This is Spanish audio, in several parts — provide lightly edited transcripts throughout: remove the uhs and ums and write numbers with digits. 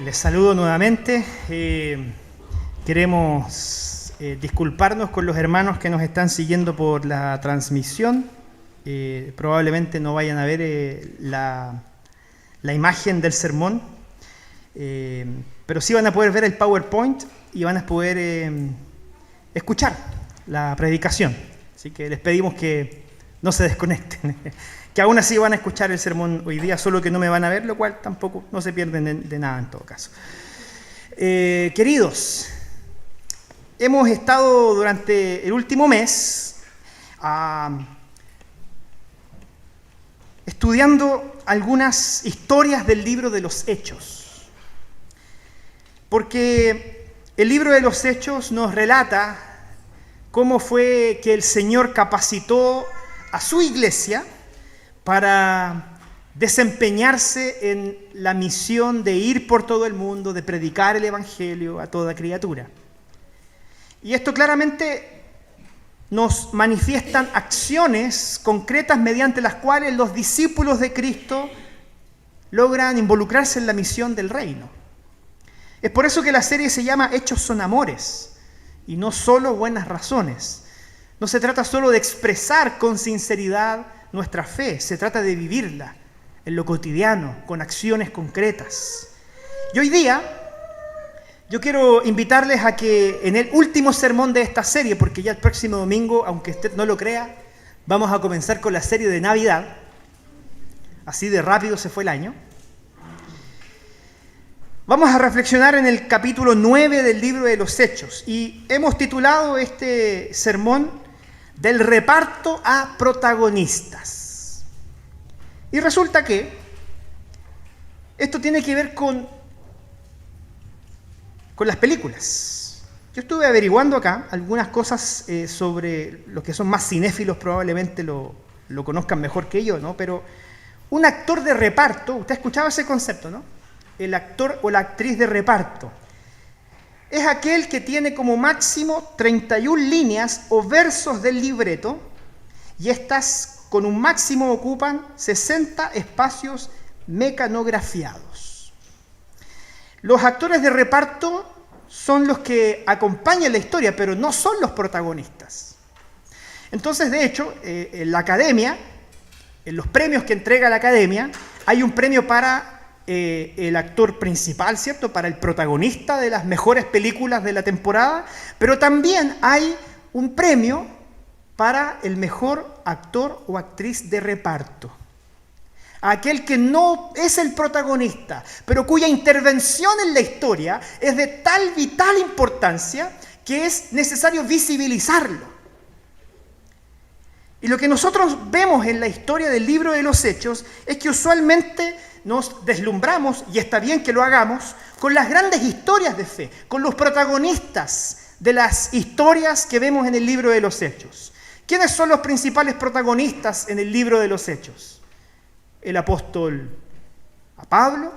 Les saludo nuevamente. Queremos disculparnos con los hermanos que nos están siguiendo por la transmisión. Probablemente no vayan a ver la imagen del sermón, pero sí van a poder ver el PowerPoint y van a poder escuchar la predicación. Así que les pedimos que no se desconecten, que aún así van a escuchar el sermón hoy día, solo que no me van a ver, lo cual tampoco no se pierden de nada en todo caso. Queridos, hemos estado durante el último mes estudiando algunas historias del libro de los Hechos, porque el libro de los Hechos nos relata cómo fue que el Señor capacitó a su iglesia para desempeñarse en la misión de ir por todo el mundo, de predicar el Evangelio a toda criatura. Y esto claramente nos manifiestan acciones concretas mediante las cuales los discípulos de Cristo logran involucrarse en la misión del reino. Es por eso que la serie se llama Hechos son amores y no solo buenas razones. No se trata solo de expresar con sinceridad nuestra fe, se trata de vivirla en lo cotidiano, con acciones concretas. Y hoy día yo quiero invitarles a que en el último sermón de esta serie, porque ya el próximo domingo, aunque usted no lo crea, vamos a comenzar con la serie de Navidad. Así de rápido se fue el año. Vamos a reflexionar en el capítulo 9 del libro de los Hechos y hemos titulado este sermón del reparto a protagonistas. Y resulta que esto tiene que ver con las películas. Yo estuve averiguando acá algunas cosas sobre los que son más cinéfilos, probablemente lo conozcan mejor que yo, ¿no? Pero un actor de reparto, usted ha escuchado ese concepto, ¿no? El actor o la actriz de reparto es aquel que tiene como máximo 31 líneas o versos del libreto y estas con un máximo ocupan 60 espacios mecanografiados. Los actores de reparto son los que acompañan la historia, pero no son los protagonistas. Entonces, de hecho, en la academia, en los premios que entrega la academia, hay un premio para el actor principal, ¿cierto? Para el protagonista de las mejores películas de la temporada, pero también hay un premio para el mejor actor o actriz de reparto. Aquel que no es el protagonista, pero cuya intervención en la historia es de tal vital importancia que es necesario visibilizarlo. Y lo que nosotros vemos en la historia del libro de los Hechos es que usualmente nos deslumbramos, y está bien que lo hagamos, con las grandes historias de fe, con los protagonistas de las historias que vemos en el libro de los Hechos. ¿Quiénes son los principales protagonistas en el libro de los Hechos? El apóstol Pablo,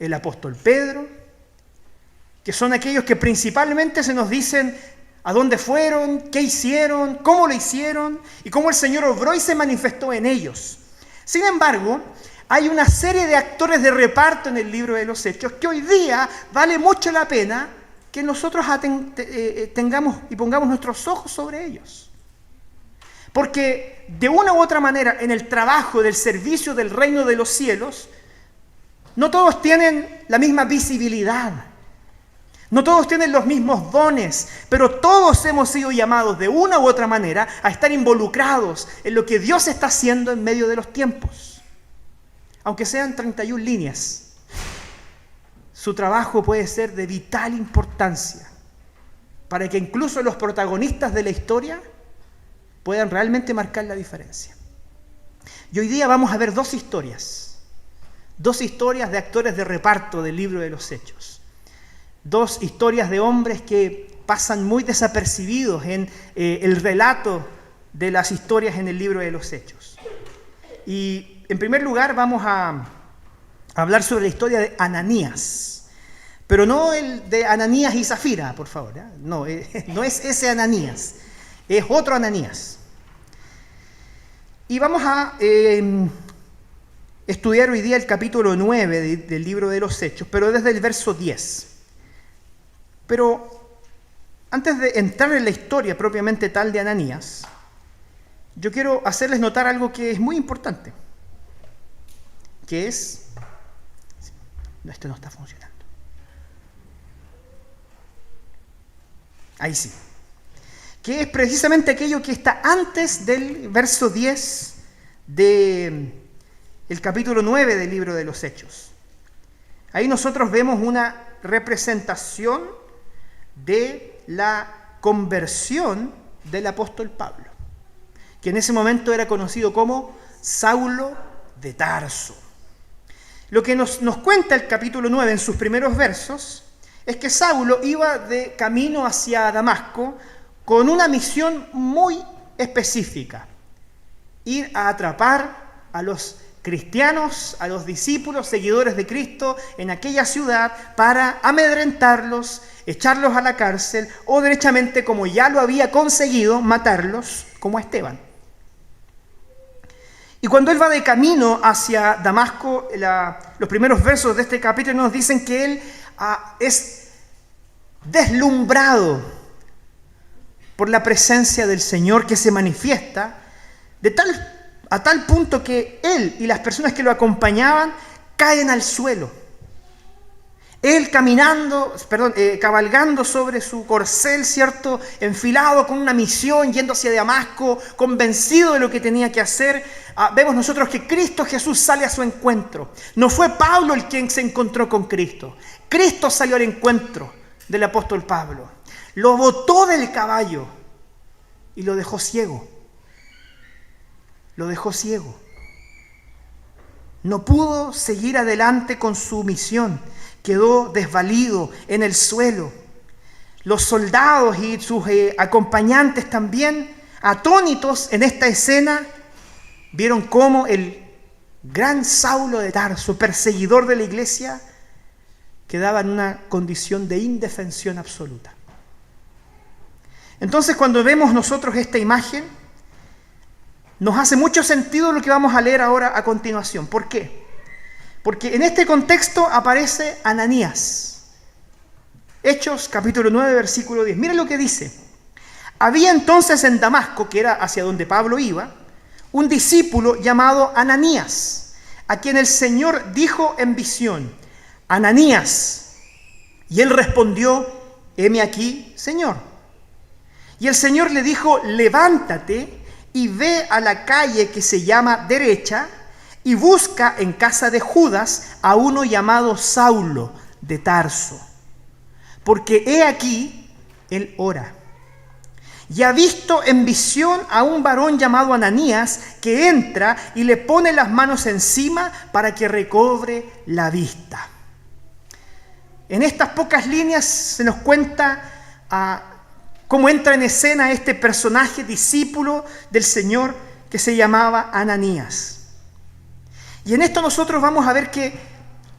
el apóstol Pedro, que son aquellos que principalmente se nos dicen a dónde fueron, qué hicieron, cómo lo hicieron y cómo el Señor obró y se manifestó en ellos. Sin embargo, hay una serie de actores de reparto en el libro de los Hechos que hoy día vale mucho la pena que nosotros tengamos y pongamos nuestros ojos sobre ellos. Porque de una u otra manera, en el trabajo del servicio del reino de los cielos, no todos tienen la misma visibilidad, no todos tienen los mismos dones, pero todos hemos sido llamados de una u otra manera a estar involucrados en lo que Dios está haciendo en medio de los tiempos. Aunque sean 31 líneas, su trabajo puede ser de vital importancia para que incluso los protagonistas de la historia puedan realmente marcar la diferencia. Y hoy día vamos a ver dos historias de actores de reparto del libro de los Hechos. Dos historias de hombres que pasan muy desapercibidos en el relato de las historias en el libro de los Hechos. Y en primer lugar vamos a hablar sobre la historia de Ananías, pero no el de Ananías y Zafira, por favor, ¿eh? No es ese Ananías, es otro Ananías. Y vamos a estudiar hoy día el capítulo 9 del libro de los Hechos, pero desde el verso 10. Pero antes de entrar en la historia propiamente tal de Ananías, yo quiero hacerles notar algo que es muy importante, que es... No, esto no está funcionando. Ahí sí. Que es precisamente aquello que está antes del verso 10 del capítulo 9 del libro de los Hechos. Ahí nosotros vemos una representación de la conversión del apóstol Pablo, que en ese momento era conocido como Saulo de Tarso. Lo que nos cuenta el capítulo 9 en sus primeros versos es que Saulo iba de camino hacia Damasco con una misión muy específica: ir a atrapar a los cristianos, a los discípulos, seguidores de Cristo en aquella ciudad, para amedrentarlos, echarlos a la cárcel o derechamente, como ya lo había conseguido, matarlos, como a Esteban. Y cuando él va de camino hacia Damasco, los primeros versos de este capítulo nos dicen que él es deslumbrado por la presencia del Señor que se manifiesta a tal punto que él y las personas que lo acompañaban caen al suelo. Él cabalgando sobre su corcel, ¿cierto?, enfilado con una misión, yendo hacia Damasco, convencido de lo que tenía que hacer. Vemos nosotros que Cristo Jesús sale a su encuentro. No fue Pablo el quien se encontró con Cristo. Cristo salió al encuentro del apóstol Pablo. Lo botó del caballo y lo dejó ciego. Lo dejó ciego. No pudo seguir adelante con su misión. Quedó desvalido en el suelo. Los soldados y sus acompañantes también, atónitos en esta escena, vieron cómo el gran Saulo de Tarso, perseguidor de la iglesia, quedaba en una condición de indefensión absoluta. Entonces, cuando vemos nosotros esta imagen, nos hace mucho sentido lo que vamos a leer ahora a continuación. ¿Por qué? Porque en este contexto aparece Ananías. Hechos capítulo 9, versículo 10. Miren lo que dice. Había entonces en Damasco, que era hacia donde Pablo iba, un discípulo llamado Ananías, a quien el Señor dijo en visión: Ananías. Y él respondió: heme aquí, Señor. Y el Señor le dijo: levántate y ve a la calle que se llama Derecha, y busca en casa de Judas a uno llamado Saulo de Tarso, porque he aquí, él ora. Y ha visto en visión a un varón llamado Ananías, que entra y le pone las manos encima para que recobre la vista. En estas pocas líneas se nos cuenta cómo entra en escena este personaje discípulo del Señor que se llamaba Ananías. Y en esto nosotros vamos a ver que,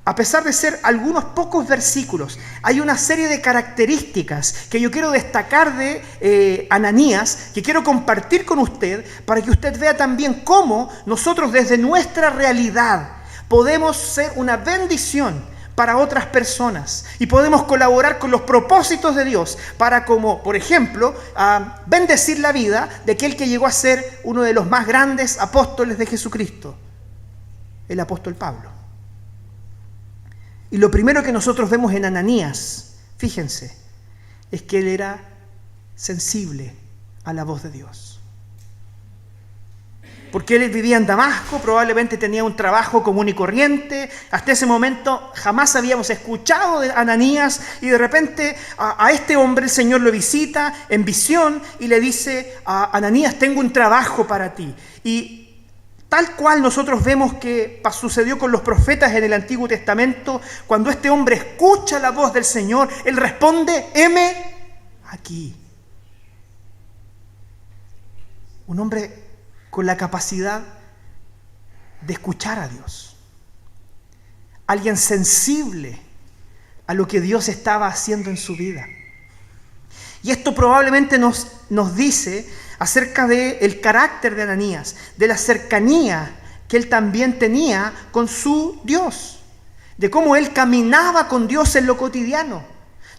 a pesar de ser algunos pocos versículos, hay una serie de características que yo quiero destacar de Ananías, que quiero compartir con usted, para que usted vea también cómo nosotros desde nuestra realidad podemos ser una bendición para otras personas y podemos colaborar con los propósitos de Dios para, como por ejemplo, bendecir la vida de aquel que llegó a ser uno de los más grandes apóstoles de Jesucristo, el apóstol Pablo. Y lo primero que nosotros vemos en Ananías, fíjense, es que él era sensible a la voz de Dios. Porque él vivía en Damasco, probablemente tenía un trabajo común y corriente. Hasta ese momento jamás habíamos escuchado de Ananías, y de repente a este hombre el Señor lo visita en visión y le dice: Ananías, tengo un trabajo para ti. Y tal cual nosotros vemos que sucedió con los profetas en el Antiguo Testamento, cuando este hombre escucha la voz del Señor, él responde: heme aquí. Un hombre con la capacidad de escuchar a Dios. Alguien sensible a lo que Dios estaba haciendo en su vida. Y esto probablemente nos dice acerca del carácter de Ananías, de la cercanía que él también tenía con su Dios, de cómo él caminaba con Dios en lo cotidiano,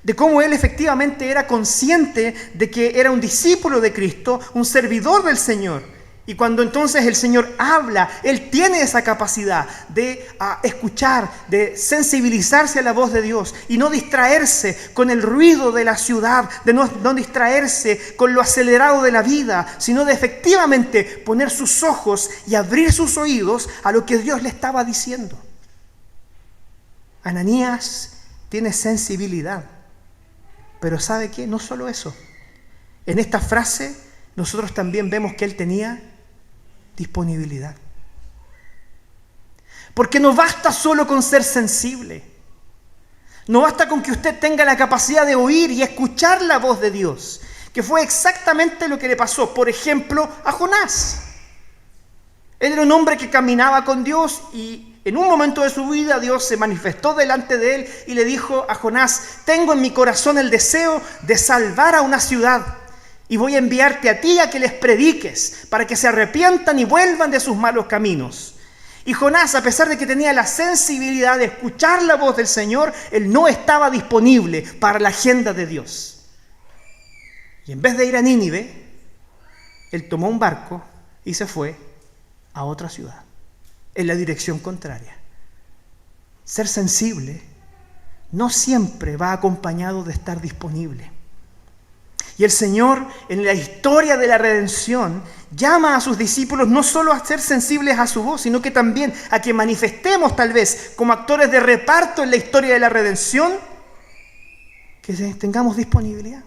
de cómo él efectivamente era consciente de que era un discípulo de Cristo, un servidor del Señor. Y cuando entonces el Señor habla, Él tiene esa capacidad de escuchar, de sensibilizarse a la voz de Dios y no distraerse con el ruido de la ciudad, de no distraerse con lo acelerado de la vida, sino de efectivamente poner sus ojos y abrir sus oídos a lo que Dios le estaba diciendo. Ananías tiene sensibilidad, pero ¿sabe qué? No solo eso. En esta frase nosotros también vemos que él tenía disponibilidad. Porque no basta solo con ser sensible. No basta con que usted tenga la capacidad de oír y escuchar la voz de Dios, que fue exactamente lo que le pasó, por ejemplo, a Jonás. Él era un hombre que caminaba con Dios y en un momento de su vida Dios se manifestó delante de él y le dijo a Jonás: tengo en mi corazón el deseo de salvar a una ciudad. Y voy a enviarte a ti a que les prediques, para que se arrepientan y vuelvan de sus malos caminos. Y Jonás, a pesar de que tenía la sensibilidad de escuchar la voz del Señor, él no estaba disponible para la agenda de Dios. Y en vez de ir a Nínive, él tomó un barco y se fue a otra ciudad, en la dirección contraria. Ser sensible no siempre va acompañado de estar disponible. Y el Señor, en la historia de la redención, llama a sus discípulos no solo a ser sensibles a su voz, sino que también a que manifestemos tal vez como actores de reparto en la historia de la redención, que tengamos disponibilidad.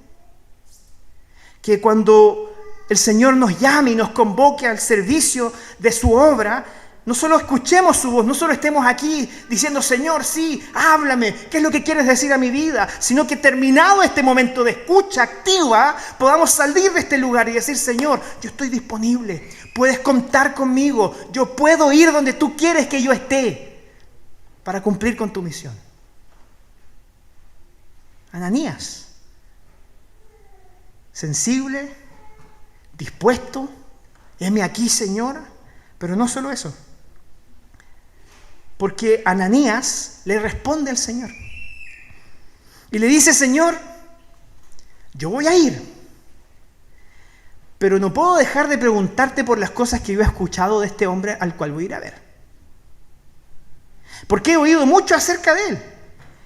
Que cuando el Señor nos llame y nos convoque al servicio de su obra, no solo escuchemos su voz, no solo estemos aquí diciendo: Señor, sí, háblame, ¿qué es lo que quieres decir a mi vida? Sino que terminado este momento de escucha activa, podamos salir de este lugar y decir: Señor, yo estoy disponible, puedes contar conmigo, yo puedo ir donde tú quieres que yo esté para cumplir con tu misión. Ananías, sensible, dispuesto, heme aquí, Señor, pero no solo eso. Porque Ananías le responde al Señor y le dice: Señor, yo voy a ir, pero no puedo dejar de preguntarte por las cosas que yo he escuchado de este hombre al cual voy a ir a ver. Porque he oído mucho acerca de él,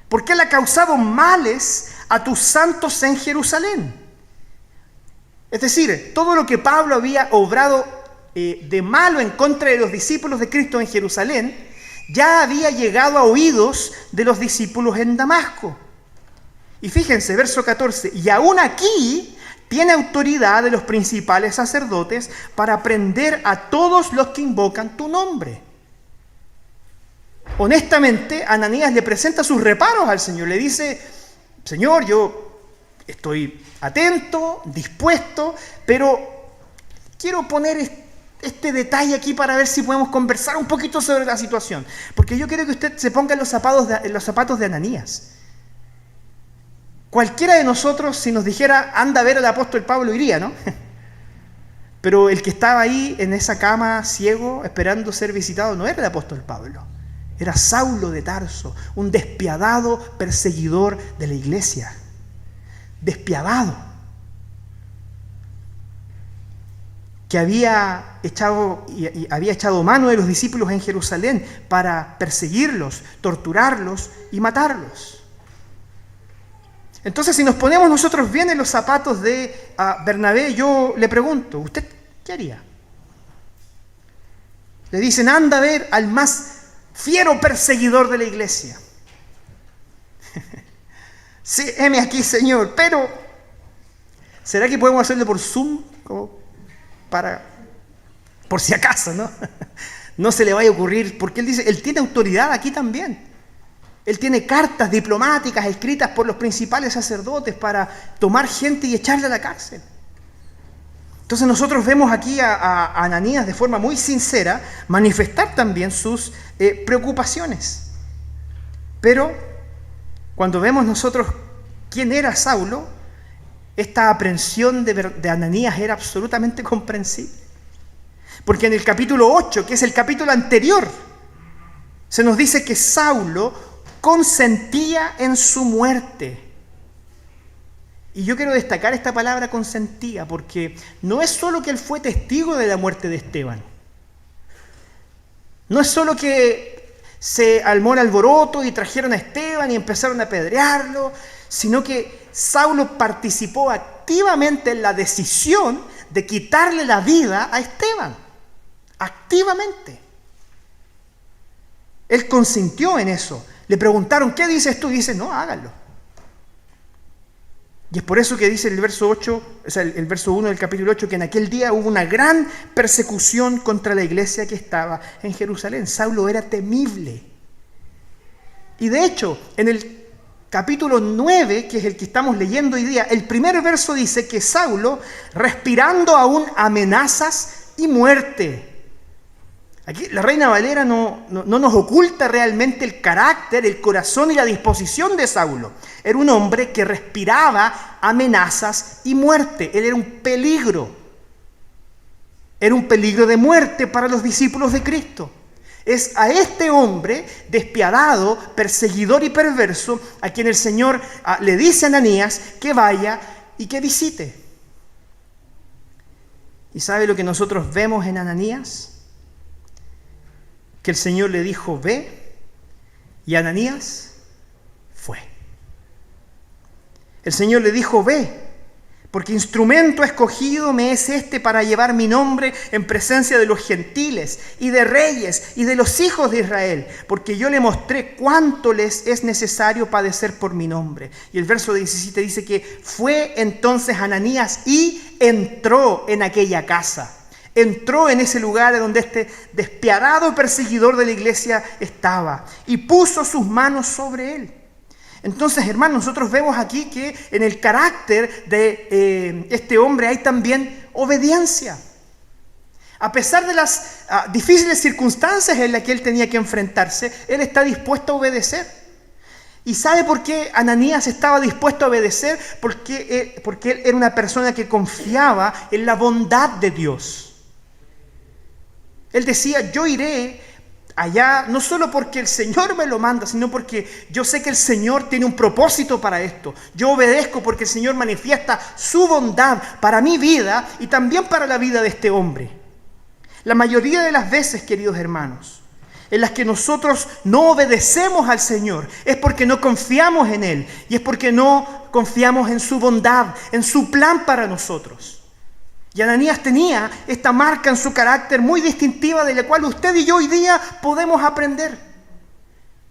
porque él ha causado males a tus santos en Jerusalén. Es decir, todo lo que Pablo había obrado de malo en contra de los discípulos de Cristo en Jerusalén ya había llegado a oídos de los discípulos en Damasco. Y fíjense, verso 14: y aún aquí tiene autoridad de los principales sacerdotes para prender a todos los que invocan tu nombre. Honestamente, Ananías le presenta sus reparos al Señor. Le dice: Señor, yo estoy atento, dispuesto, pero quiero poner este detalle aquí para ver si podemos conversar un poquito sobre la situación. Porque yo quiero que usted se ponga en los zapatos de Ananías. Cualquiera de nosotros, si nos dijera: anda a ver al apóstol Pablo, iría, ¿no? Pero el que estaba ahí en esa cama, ciego, esperando ser visitado, no era el apóstol Pablo. Era Saulo de Tarso, un despiadado perseguidor de la iglesia. Despiadado. Que había echado mano de los discípulos en Jerusalén para perseguirlos, torturarlos y matarlos. Entonces, si nos ponemos nosotros bien en los zapatos de Bernabé, yo le pregunto: ¿usted qué haría? Le dicen: anda a ver al más fiero perseguidor de la iglesia. Sí, heme aquí, Señor, pero ¿será que podemos hacerlo por Zoom? Por si acaso, ¿no? No se le vaya a ocurrir, porque él dice: él tiene autoridad aquí también. Él tiene cartas diplomáticas escritas por los principales sacerdotes para tomar gente y echarle a la cárcel. Entonces nosotros vemos aquí a Ananías de forma muy sincera manifestar también sus preocupaciones. Pero cuando vemos nosotros quién era Saulo, esta aprensión de Ananías era absolutamente comprensible. Porque en el capítulo 8, que es el capítulo anterior, se nos dice que Saulo consentía en su muerte. Y yo quiero destacar esta palabra consentía, porque no es solo que él fue testigo de la muerte de Esteban. No es solo que se armó el alboroto y trajeron a Esteban y empezaron a apedrearlo, sino que Saulo participó activamente en la decisión de quitarle la vida a Esteban. Activamente. Él consintió en eso. Le preguntaron, ¿qué dices tú? Y dice, no, háganlo. Y es por eso que dice el verso 8, o sea, el verso 1 del capítulo 8, que en aquel día hubo una gran persecución contra la iglesia que estaba en Jerusalén. Saulo era temible. Y de hecho, en el capítulo 9, que es el que estamos leyendo hoy día, el primer verso dice que Saulo, respirando aún amenazas y muerte. Aquí la Reina Valera no nos oculta realmente el carácter, el corazón y la disposición de Saulo. Era un hombre que respiraba amenazas y muerte. Él era un peligro. Era un peligro de muerte para los discípulos de Cristo. Es a este hombre despiadado, perseguidor y perverso a quien el Señor le dice a Ananías que vaya y que visite. ¿Y sabe lo que nosotros vemos en Ananías? Que el Señor le dijo, ve, y Ananías fue. El Señor le dijo, ve, porque instrumento escogido me es este para llevar mi nombre en presencia de los gentiles y de reyes y de los hijos de Israel, porque yo le mostré cuánto les es necesario padecer por mi nombre. Y el verso 17 dice que fue entonces Ananías y entró en aquella casa. Entró en ese lugar donde este despiadado perseguidor de la iglesia estaba y puso sus manos sobre él. Entonces, hermanos, nosotros vemos aquí que en el carácter de este hombre hay también obediencia. A pesar de las difíciles circunstancias en las que él tenía que enfrentarse, él está dispuesto a obedecer. ¿Y sabe por qué Ananías estaba dispuesto a obedecer? Porque él era una persona que confiaba en la bondad de Dios. Él decía, yo iré allá no solo porque el Señor me lo manda, sino porque yo sé que el Señor tiene un propósito para esto. Yo obedezco porque el Señor manifiesta su bondad para mi vida y también para la vida de este hombre. La mayoría de las veces, queridos hermanos, en las que nosotros no obedecemos al Señor, es porque no confiamos en Él y es porque no confiamos en su bondad, en su plan para nosotros. Y Ananías tenía esta marca en su carácter muy distintiva de la cual usted y yo hoy día podemos aprender.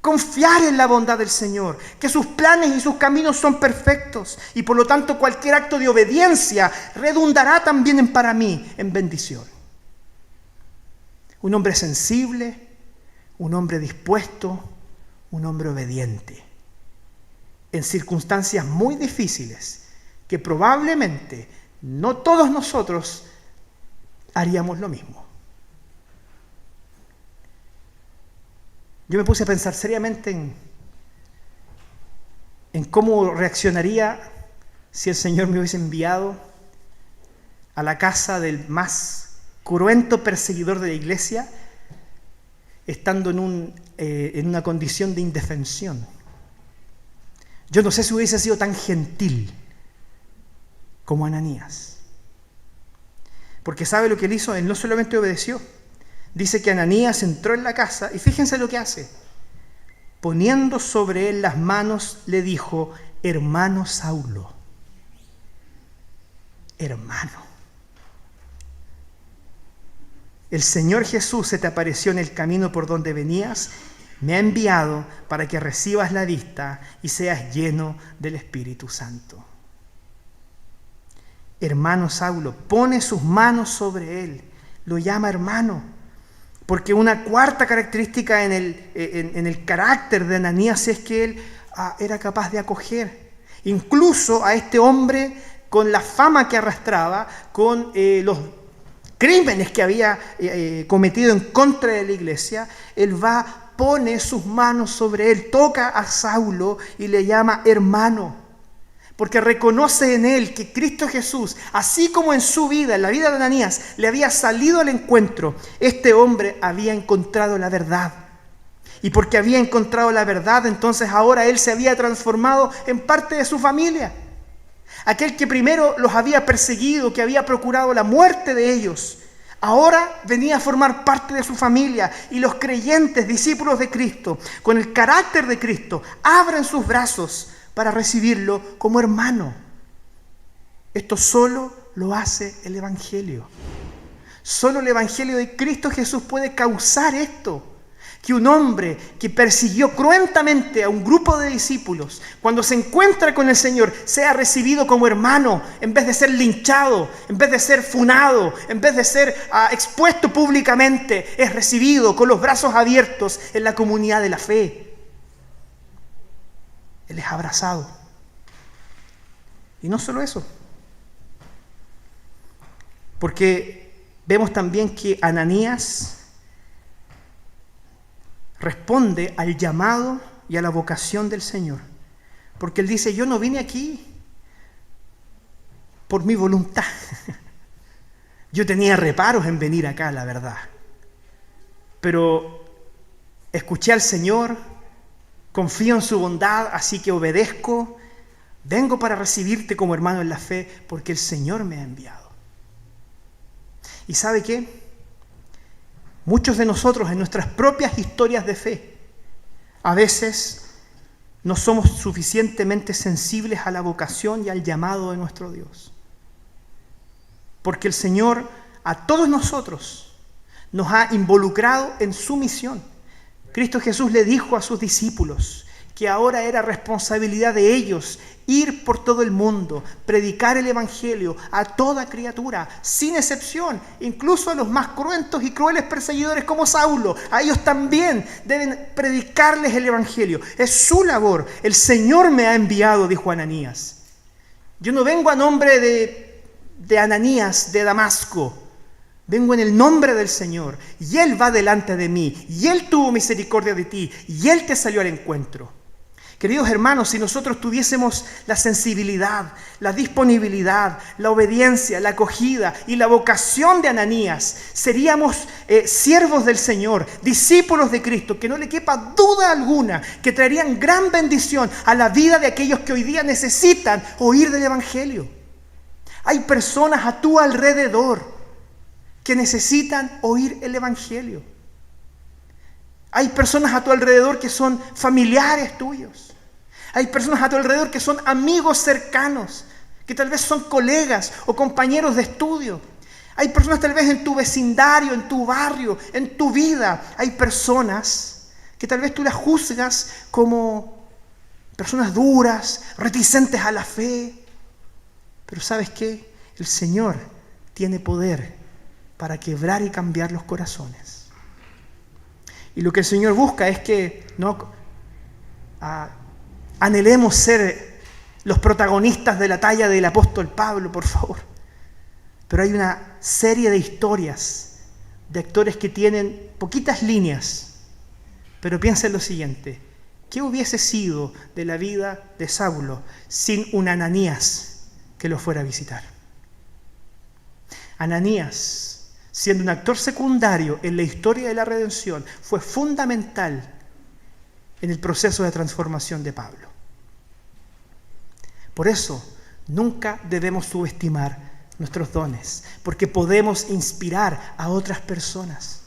Confiar en la bondad del Señor, que sus planes y sus caminos son perfectos y por lo tanto cualquier acto de obediencia redundará también para mí en bendición. Un hombre sensible, un hombre dispuesto, un hombre obediente. En circunstancias muy difíciles que probablemente no todos nosotros haríamos lo mismo. Yo me puse a pensar seriamente en cómo reaccionaría si el Señor me hubiese enviado a la casa del más cruento perseguidor de la iglesia, estando en una condición de indefensión. Yo no sé si hubiese sido tan gentil como Ananías. Porque ¿sabe lo que él hizo? Él no solamente obedeció. Dice que Ananías entró en la casa y fíjense lo que hace. Poniendo sobre él las manos, le dijo, hermano Saulo. Hermano. El Señor Jesús se te apareció en el camino por donde venías, me ha enviado para que recibas la vista y seas lleno del Espíritu Santo. Hermano Saulo, pone sus manos sobre él, lo llama hermano, porque una cuarta característica en el carácter de Ananías es que él era capaz de acoger, incluso a este hombre con la fama que arrastraba, con los crímenes que había cometido en contra de la iglesia. Él pone sus manos sobre él, toca a Saulo y le llama hermano. porque reconoce en él que Cristo Jesús, así como en su vida, en la vida de Ananías, le había salido al encuentro, este hombre había encontrado la verdad. Y porque había encontrado la verdad, entonces ahora él se había transformado en parte de su familia. Aquel que primero los había perseguido, que había procurado la muerte de ellos, ahora venía a formar parte de su familia. Y los creyentes, discípulos de Cristo, con el carácter de Cristo, abren sus brazos para recibirlo como hermano. Esto solo lo hace el Evangelio. Solo el Evangelio de Cristo Jesús puede causar esto. Que un hombre que persiguió cruentamente a un grupo de discípulos, cuando se encuentra con el Señor, sea recibido como hermano, en vez de ser linchado, en vez de ser funado, en vez de ser expuesto públicamente, es recibido con los brazos abiertos en la comunidad de la fe. Él es abrazado. Y no solo eso, porque vemos también que Ananías responde al llamado y a la vocación del Señor. Porque él dice, yo no vine aquí por mi voluntad. Yo tenía reparos en venir acá, la verdad. Pero escuché al Señor, confío en su bondad, así que obedezco. Vengo para recibirte como hermano en la fe, porque el Señor me ha enviado. ¿Y sabe qué? Muchos de nosotros en nuestras propias historias de fe, a veces no somos suficientemente sensibles a la vocación y al llamado de nuestro Dios. Porque el Señor a todos nosotros nos ha involucrado en su misión. Cristo Jesús le dijo a sus discípulos que ahora era responsabilidad de ellos ir por todo el mundo, predicar el Evangelio a toda criatura, sin excepción, incluso a los más cruentos y crueles perseguidores como Saulo. A ellos también deben predicarles el Evangelio. Es su labor. El Señor me ha enviado, dijo Ananías. Yo no vengo a nombre de Ananías de Damasco. Vengo en el nombre del Señor. Y Él va delante de mí. Y Él tuvo misericordia de ti. Y Él te salió al encuentro. Queridos hermanos, si nosotros tuviésemos la sensibilidad, la disponibilidad, la obediencia, la acogida y la vocación de Ananías, seríamos siervos del Señor, discípulos de Cristo, que no le quepa duda alguna, que traerían gran bendición a la vida de aquellos que hoy día necesitan oír del Evangelio. Hay personas a tu alrededor que necesitan oír el Evangelio. Hay personas a tu alrededor que son familiares tuyos. Hay personas a tu alrededor que son amigos cercanos, que tal vez son colegas o compañeros de estudio. Hay personas tal vez en tu vecindario, en tu barrio, en tu vida. Hay personas que tal vez tú las juzgas como personas duras, reticentes a la fe. Pero ¿sabes qué? El Señor tiene poder para quebrar y cambiar los corazones. Y lo que el Señor busca es que no anhelemos ser los protagonistas de la talla del apóstol Pablo, por favor. Pero hay una serie de historias de actores que tienen poquitas líneas. Pero piensa en lo siguiente: ¿qué hubiese sido de la vida de Saulo sin un Ananías que lo fuera a visitar? Ananías, siendo un actor secundario en la historia de la redención, fue fundamental en el proceso de transformación de Pablo. Por eso, nunca debemos subestimar nuestros dones, porque podemos inspirar a otras personas.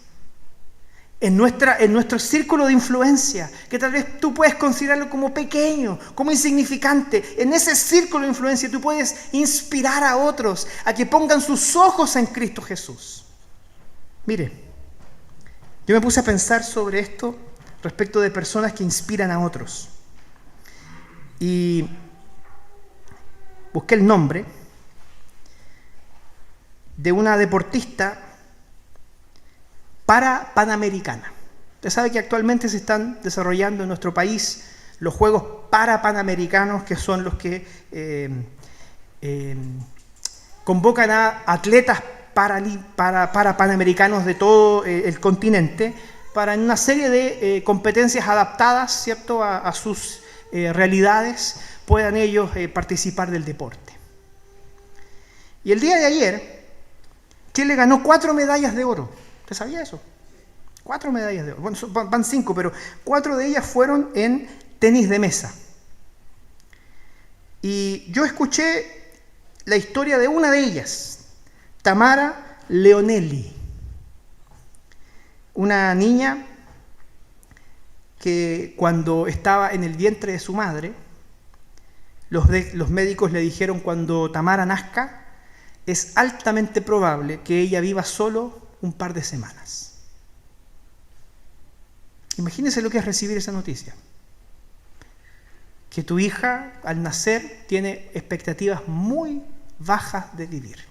En nuestro círculo de influencia, que tal vez tú puedes considerarlo como pequeño, como insignificante, en ese círculo de influencia tú puedes inspirar a otros a que pongan sus ojos en Cristo Jesús. Mire, yo me puse a pensar sobre esto respecto de personas que inspiran a otros. Y busqué el nombre de una deportista panamericana. Usted sabe que actualmente se están desarrollando en nuestro país los Juegos Panamericanos, que son los que convocan a atletas panamericanos de todo el continente para una serie de competencias adaptadas, ¿cierto?, a sus realidades, puedan ellos participar del deporte. Y el día de ayer, Chile ganó 4 medallas de oro. ¿Usted sabía eso? 4 medallas de oro. Bueno, van 5, pero 4 de ellas fueron en tenis de mesa. Y yo escuché la historia de una de ellas, Tamara Leonelli, una niña que cuando estaba en el vientre de su madre, los médicos le dijeron: cuando Tamara nazca, es altamente probable que ella viva solo un par de semanas. Imagínense lo que es recibir esa noticia. Que tu hija, al nacer, tiene expectativas muy bajas de vivir.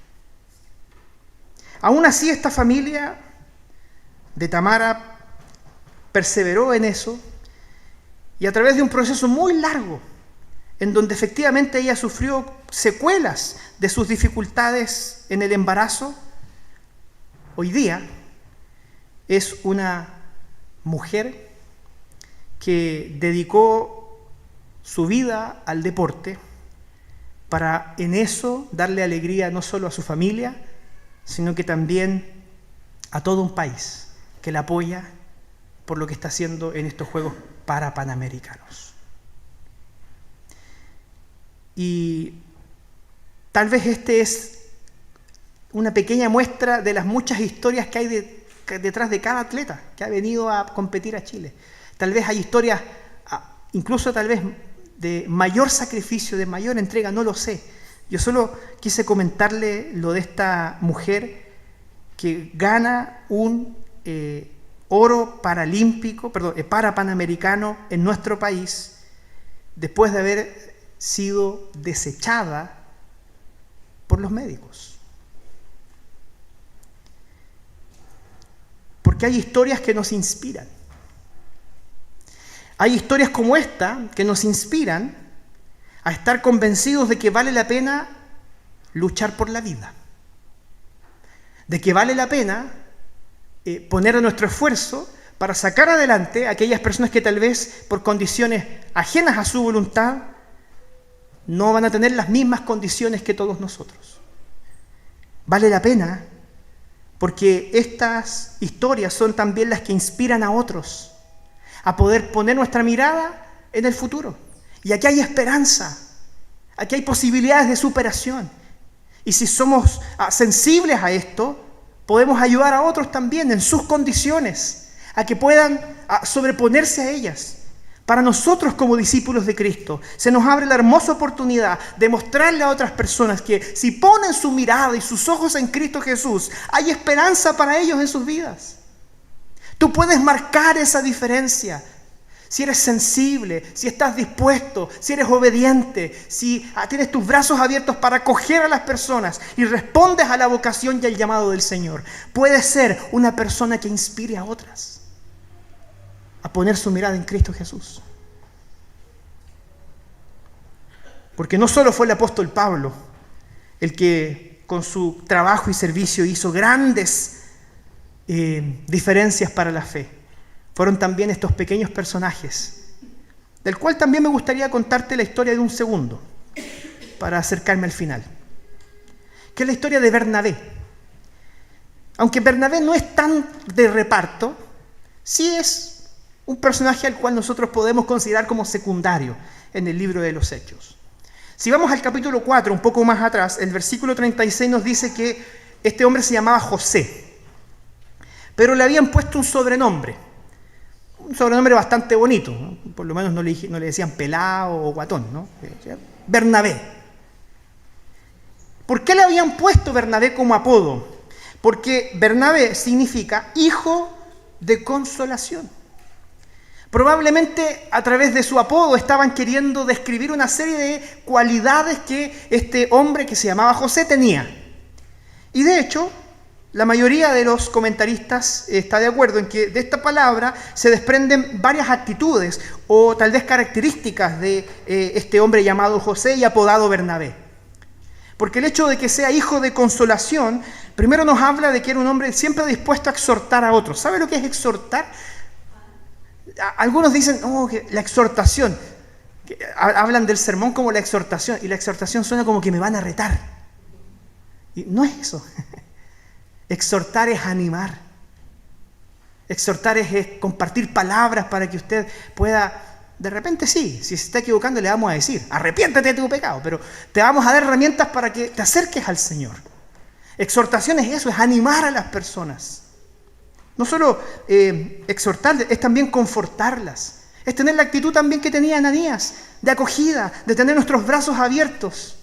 Aún así, esta familia de Tamara perseveró en eso, y a través de un proceso muy largo, en donde efectivamente ella sufrió secuelas de sus dificultades en el embarazo, hoy día es una mujer que dedicó su vida al deporte para en eso darle alegría no solo a su familia, sino que también a todo un país que la apoya por lo que está haciendo en estos Juegos Parapanamericanos. Y tal vez este es una pequeña muestra de las muchas historias que hay detrás de cada atleta que ha venido a competir a Chile. Tal vez hay historias, incluso tal vez de mayor sacrificio, de mayor entrega, no lo sé. Yo solo quise comentarle lo de esta mujer que gana un oro parapanamericano en nuestro país, después de haber sido desechada por los médicos. Porque hay historias que nos inspiran. Hay historias como esta que nos inspiran a estar convencidos de que vale la pena luchar por la vida, de que vale la pena poner nuestro esfuerzo para sacar adelante a aquellas personas que tal vez por condiciones ajenas a su voluntad no van a tener las mismas condiciones que todos nosotros. Vale la pena porque estas historias son también las que inspiran a otros a poder poner nuestra mirada en el futuro. Y aquí hay esperanza, aquí hay posibilidades de superación. Y si somos sensibles a esto, podemos ayudar a otros también en sus condiciones, a que puedan sobreponerse a ellas. Para nosotros como discípulos de Cristo, se nos abre la hermosa oportunidad de mostrarle a otras personas que si ponen su mirada y sus ojos en Cristo Jesús, hay esperanza para ellos en sus vidas. Tú puedes marcar esa diferencia. Si eres sensible, si estás dispuesto, si eres obediente, si tienes tus brazos abiertos para acoger a las personas y respondes a la vocación y al llamado del Señor, puedes ser una persona que inspire a otras a poner su mirada en Cristo Jesús. Porque no solo fue el apóstol Pablo el que con su trabajo y servicio hizo grandes diferencias para la fe. Fueron también estos pequeños personajes, del cual también me gustaría contarte la historia de un segundo, para acercarme al final, que es la historia de Bernabé. Aunque Bernabé no es tan de reparto, sí es un personaje al cual nosotros podemos considerar como secundario en el libro de los Hechos. Si vamos al capítulo 4, un poco más atrás, el versículo 36 nos dice que este hombre se llamaba José, pero le habían puesto un sobrenombre bastante bonito, ¿no? Por lo menos no le decían pelado o guatón, ¿no? Bernabé. ¿Por qué le habían puesto Bernabé como apodo? Porque Bernabé significa hijo de consolación. Probablemente a través de su apodo estaban queriendo describir una serie de cualidades que este hombre que se llamaba José tenía. Y de hecho, la mayoría de los comentaristas está de acuerdo en que de esta palabra se desprenden varias actitudes o tal vez características de este hombre llamado José y apodado Bernabé. Porque el hecho de que sea hijo de consolación, primero nos habla de que era un hombre siempre dispuesto a exhortar a otros. ¿Sabe lo que es exhortar? Algunos dicen, que la exhortación. Hablan del sermón como la exhortación, y la exhortación suena como que me van a retar. Y no es eso. Exhortar es animar. Exhortar es compartir palabras para que usted pueda, de repente sí, si se está equivocando le vamos a decir, arrepiéntete de tu pecado, pero te vamos a dar herramientas para que te acerques al Señor. Exhortación es eso, es animar a las personas. No solo exhortar, es también confortarlas. Es tener la actitud también que tenía Ananías, de acogida, de tener nuestros brazos abiertos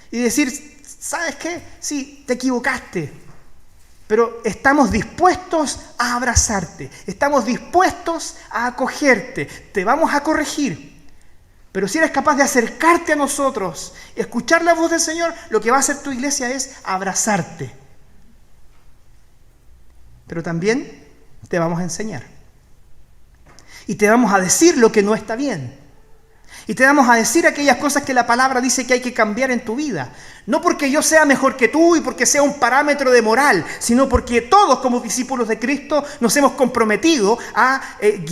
y decir, ¿sabes qué? Sí, te equivocaste, pero estamos dispuestos a abrazarte, estamos dispuestos a acogerte, te vamos a corregir. Pero si eres capaz de acercarte a nosotros, escuchar la voz del Señor, lo que va a hacer tu iglesia es abrazarte. Pero también te vamos a enseñar. Y te vamos a decir lo que no está bien. Y te vamos a decir aquellas cosas que la palabra dice que hay que cambiar en tu vida. No porque yo sea mejor que tú y porque sea un parámetro de moral, sino porque todos como discípulos de Cristo nos hemos comprometido a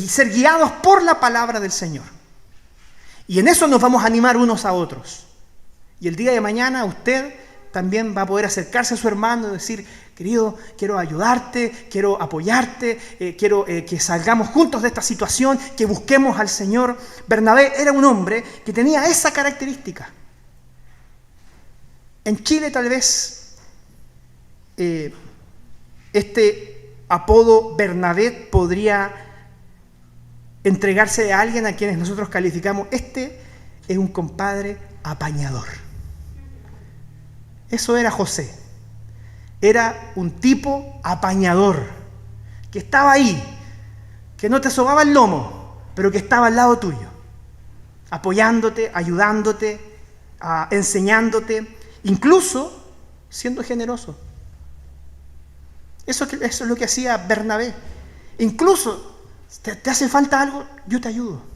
ser guiados por la palabra del Señor. Y en eso nos vamos a animar unos a otros. Y el día de mañana usted también va a poder acercarse a su hermano y decir, querido, quiero ayudarte, quiero apoyarte, quiero que salgamos juntos de esta situación, que busquemos al Señor. Bernabé era un hombre que tenía esa característica. En Chile tal vez este apodo Bernabé podría entregarse a alguien a quienes nosotros calificamos, este es un compadre apañador. Eso era José. Era un tipo apañador, que estaba ahí, que no te sobaba el lomo, pero que estaba al lado tuyo, apoyándote, ayudándote, enseñándote, incluso siendo generoso. Eso es lo que hacía Bernabé. Incluso, te hace falta algo, yo te ayudo.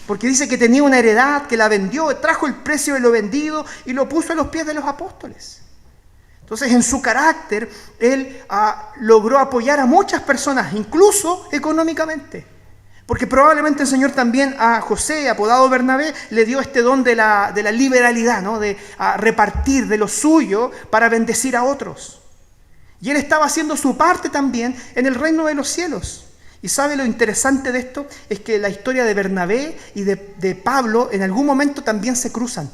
Porque dice que tenía una heredad, que la vendió, trajo el precio de lo vendido y lo puso a los pies de los apóstoles. Entonces, en su carácter, él logró apoyar a muchas personas, incluso económicamente. Porque probablemente el Señor también a José, apodado Bernabé, le dio este don de la liberalidad, ¿no? De repartir de lo suyo para bendecir a otros. Y él estaba haciendo su parte también en el reino de los cielos. Y sabe lo interesante de esto, es que la historia de Bernabé y de Pablo en algún momento también se cruzan.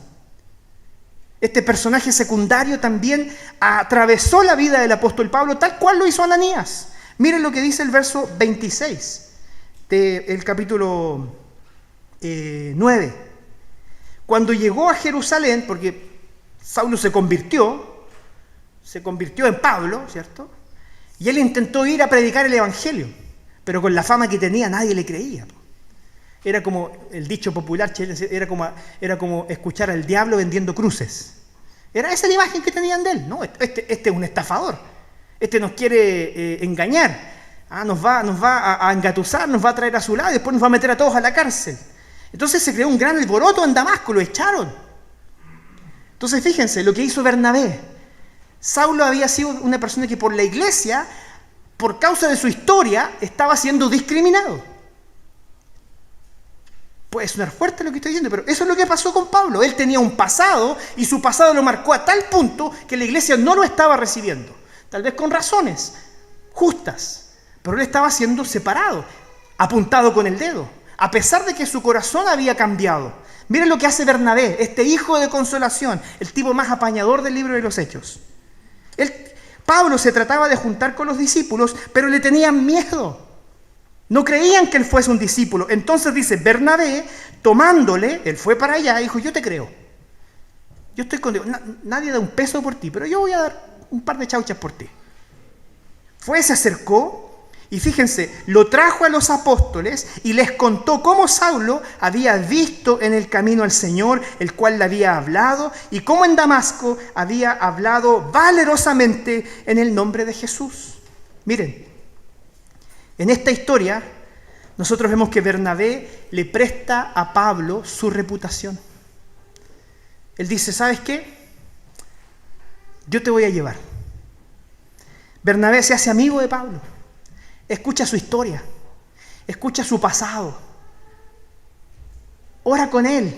Este personaje secundario también atravesó la vida del apóstol Pablo, tal cual lo hizo Ananías. Miren lo que dice el verso 26 del capítulo 9. Cuando llegó a Jerusalén, porque Saulo se convirtió en Pablo, ¿cierto? Y él intentó ir a predicar el evangelio, pero con la fama que tenía nadie le creía. Era como el dicho popular chileno, era como escuchar al diablo vendiendo cruces. Era esa la imagen que tenían de él. No, este es un estafador. Este nos quiere engañar. Nos va a engatusar, nos va a traer a su lado y después nos va a meter a todos a la cárcel. Entonces se creó un gran alboroto en Damasco, lo echaron. Entonces fíjense lo que hizo Bernabé. Saulo había sido una persona que por la iglesia, por causa de su historia, estaba siendo discriminado. Puede sonar fuerte lo que estoy diciendo, pero eso es lo que pasó con Pablo. Él tenía un pasado y su pasado lo marcó a tal punto que la iglesia no lo estaba recibiendo. Tal vez con razones justas, pero él estaba siendo separado, apuntado con el dedo, a pesar de que su corazón había cambiado. Miren lo que hace Bernabé, este hijo de consolación, el tipo más apañador del libro de los Hechos. Pablo se trataba de juntar con los discípulos, pero le tenían miedo. No creían que él fuese un discípulo. Entonces dice, Bernabé, tomándole, él fue para allá y dijo, yo te creo. Yo estoy contigo. Nadie da un peso por ti, pero yo voy a dar un par de chauchas por ti. Se acercó y fíjense, lo trajo a los apóstoles y les contó cómo Saulo había visto en el camino al Señor, el cual le había hablado, y cómo en Damasco había hablado valerosamente en el nombre de Jesús. Miren, en esta historia nosotros vemos que Bernabé le presta a Pablo su reputación. Él dice, ¿sabes qué? Yo te voy a llevar. Bernabé se hace amigo de Pablo. Escucha su historia, escucha su pasado, ora con él,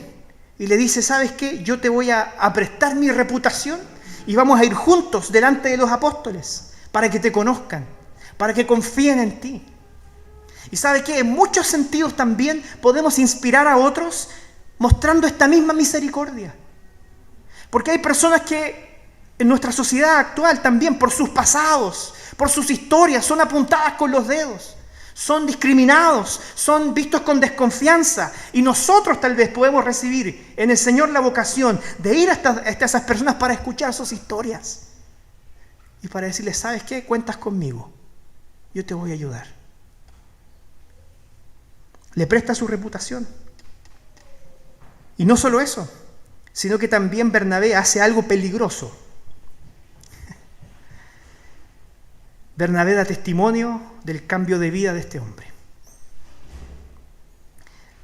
y le dice, ¿sabes qué? Yo te voy a prestar mi reputación y vamos a ir juntos delante de los apóstoles para que te conozcan, para que confíen en ti. Y ¿sabe qué? En muchos sentidos también podemos inspirar a otros mostrando esta misma misericordia. Porque hay personas que en nuestra sociedad actual también, por sus pasados, por sus historias, son apuntadas con los dedos, son discriminados, son vistos con desconfianza. Y nosotros tal vez podemos recibir en el Señor la vocación de ir hasta esas personas para escuchar sus historias y para decirles, ¿sabes qué? Cuentas conmigo, yo te voy a ayudar. Le presta su reputación. Y no solo eso, sino que también Bernabé hace algo peligroso. Bernabé da testimonio del cambio de vida de este hombre.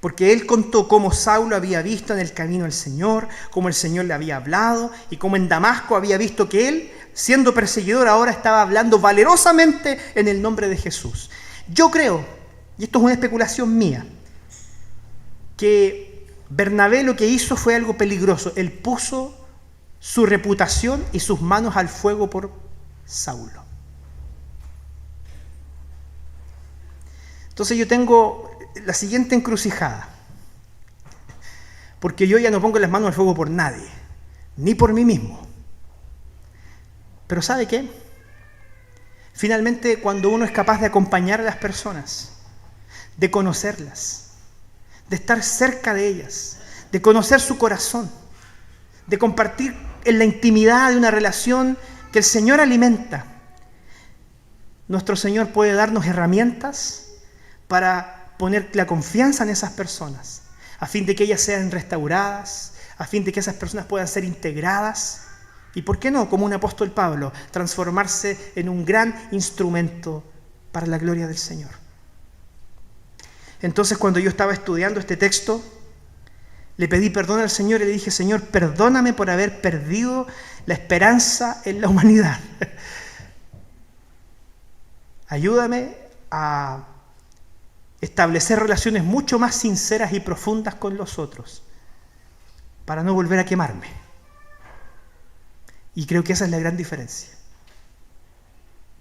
Porque él contó cómo Saulo había visto en el camino al Señor, cómo el Señor le había hablado y cómo en Damasco había visto que él, siendo perseguidor, ahora estaba hablando valerosamente en el nombre de Jesús. Yo creo, y esto es una especulación mía, que Bernabé lo que hizo fue algo peligroso. Él puso su reputación y sus manos al fuego por Saulo. Entonces yo tengo la siguiente encrucijada. Porque yo ya no pongo las manos al fuego por nadie, ni por mí mismo. Pero ¿sabe qué? Finalmente, cuando uno es capaz de acompañar a las personas, de conocerlas, de estar cerca de ellas, de conocer su corazón, de compartir en la intimidad de una relación que el Señor alimenta, nuestro Señor puede darnos herramientas para poner la confianza en esas personas, a fin de que ellas sean restauradas, a fin de que esas personas puedan ser integradas y, ¿por qué no?, como un apóstol Pablo, transformarse en un gran instrumento para la gloria del Señor. Entonces, cuando yo estaba estudiando este texto, le pedí perdón al Señor y le dije, Señor, perdóname por haber perdido la esperanza en la humanidad. Ayúdame a establecer relaciones mucho más sinceras y profundas con los otros, para no volver a quemarme. Y creo que esa es la gran diferencia.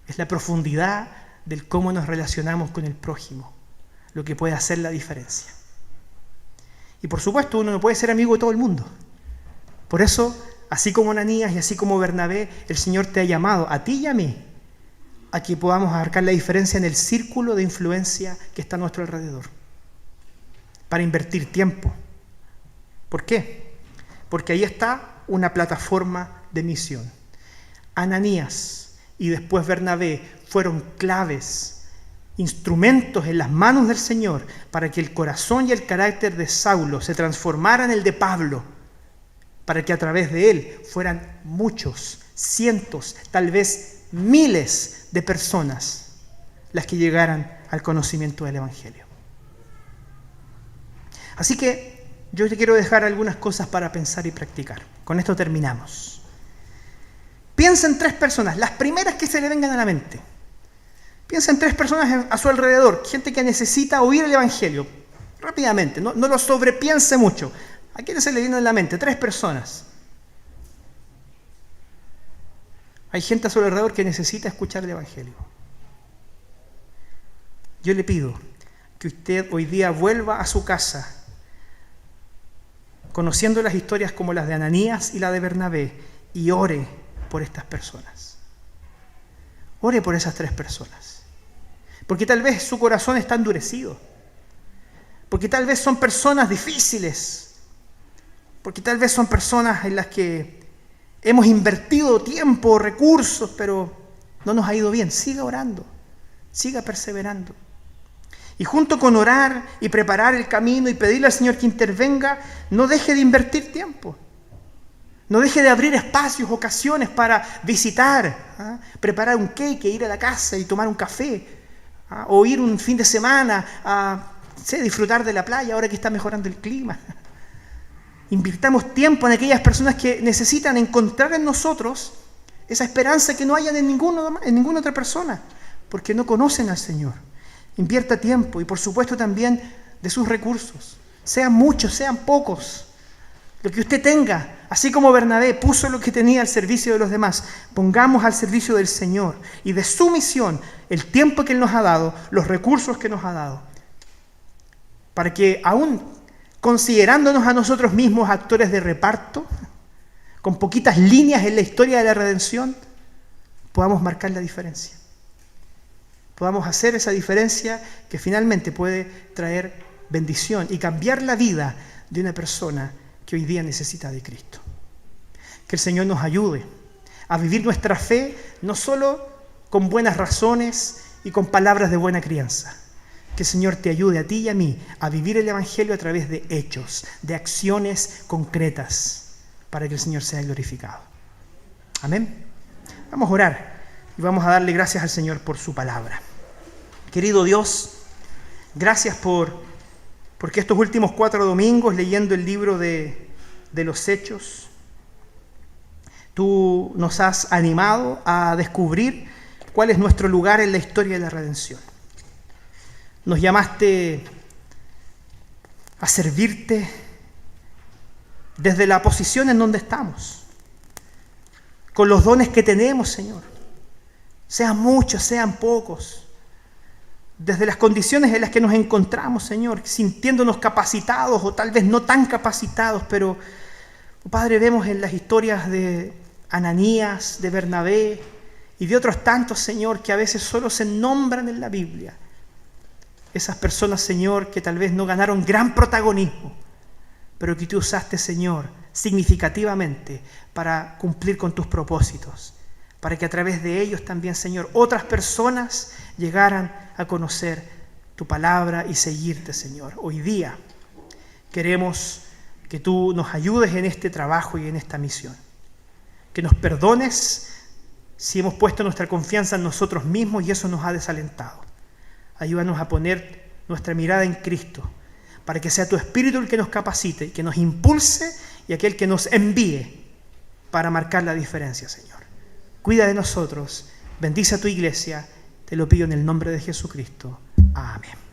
Es la profundidad del cómo nos relacionamos con el prójimo, lo que puede hacer la diferencia. Y por supuesto, uno no puede ser amigo de todo el mundo. Por eso, así como Ananías y así como Bernabé, el Señor te ha llamado, a ti y a mí, a que podamos marcar la diferencia en el círculo de influencia que está a nuestro alrededor, para invertir tiempo. ¿Por qué? Porque ahí está una plataforma de misión. Ananías y después Bernabé fueron claves, instrumentos en las manos del Señor para que el corazón y el carácter de Saulo se transformaran en el de Pablo, para que a través de él fueran muchos, cientos, tal vez miles de personas las que llegaran al conocimiento del Evangelio. Así que yo te quiero dejar algunas cosas para pensar y practicar. Con esto terminamos. Piensa en 3 personas, las primeras que se le vengan a la mente. Piensa en 3 personas a su alrededor, gente que necesita oír el Evangelio. Rápidamente, no lo sobrepiense mucho. ¿A quién se le viene a la mente? 3 personas. Hay gente a su alrededor que necesita escuchar el Evangelio. Yo le pido que usted hoy día vuelva a su casa, conociendo las historias como las de Ananías y la de Bernabé, y ore por estas personas. Ore por esas 3 personas. Porque tal vez su corazón está endurecido. Porque tal vez son personas difíciles. Porque tal vez son personas en las que hemos invertido tiempo, recursos, pero no nos ha ido bien. Siga orando. Siga perseverando. Y junto con orar y preparar el camino y pedirle al Señor que intervenga, no deje de invertir tiempo. No deje de abrir espacios, ocasiones para visitar, preparar un cake, ir a la casa y tomar un café, o ir un fin de semana a disfrutar de la playa ahora que está mejorando el clima. Invirtamos tiempo en aquellas personas que necesitan encontrar en nosotros esa esperanza que no hayan en ninguna otra persona, porque no conocen al Señor. Invierta tiempo y por supuesto también de sus recursos, sean muchos, sean pocos. Lo que usted tenga, así como Bernabé puso lo que tenía al servicio de los demás, pongamos al servicio del Señor y de su misión el tiempo que Él nos ha dado, los recursos que nos ha dado, para que aún considerándonos a nosotros mismos actores de reparto, con poquitas líneas en la historia de la redención, podamos marcar la diferencia. Podamos hacer esa diferencia que finalmente puede traer bendición y cambiar la vida de una persona que hoy día necesita de Cristo. Que el Señor nos ayude a vivir nuestra fe no solo con buenas razones y con palabras de buena crianza. Que el Señor te ayude a ti y a mí a vivir el Evangelio a través de hechos, de acciones concretas, para que el Señor sea glorificado. Amén. Vamos a orar y vamos a darle gracias al Señor por su palabra. Querido Dios, gracias porque estos últimos 4 domingos leyendo el libro de los Hechos, tú nos has animado a descubrir cuál es nuestro lugar en la historia de la redención. Nos llamaste a servirte desde la posición en donde estamos, con los dones que tenemos, Señor, sean muchos, sean pocos, desde las condiciones en las que nos encontramos, Señor, sintiéndonos capacitados o tal vez no tan capacitados, pero, Padre, vemos en las historias de Ananías, de Bernabé y de otros tantos, Señor, que a veces solo se nombran en la Biblia. Esas personas, Señor, que tal vez no ganaron gran protagonismo, pero que tú usaste, Señor, significativamente para cumplir con tus propósitos, para que a través de ellos también, Señor, otras personas llegaran a conocer tu palabra y seguirte, Señor. Hoy día queremos que tú nos ayudes en este trabajo y en esta misión, que nos perdones si hemos puesto nuestra confianza en nosotros mismos y eso nos ha desalentado. Ayúdanos a poner nuestra mirada en Cristo, para que sea tu Espíritu el que nos capacite, que nos impulse y aquel que nos envíe para marcar la diferencia, Señor. Cuida de nosotros, bendice a tu iglesia, te lo pido en el nombre de Jesucristo. Amén.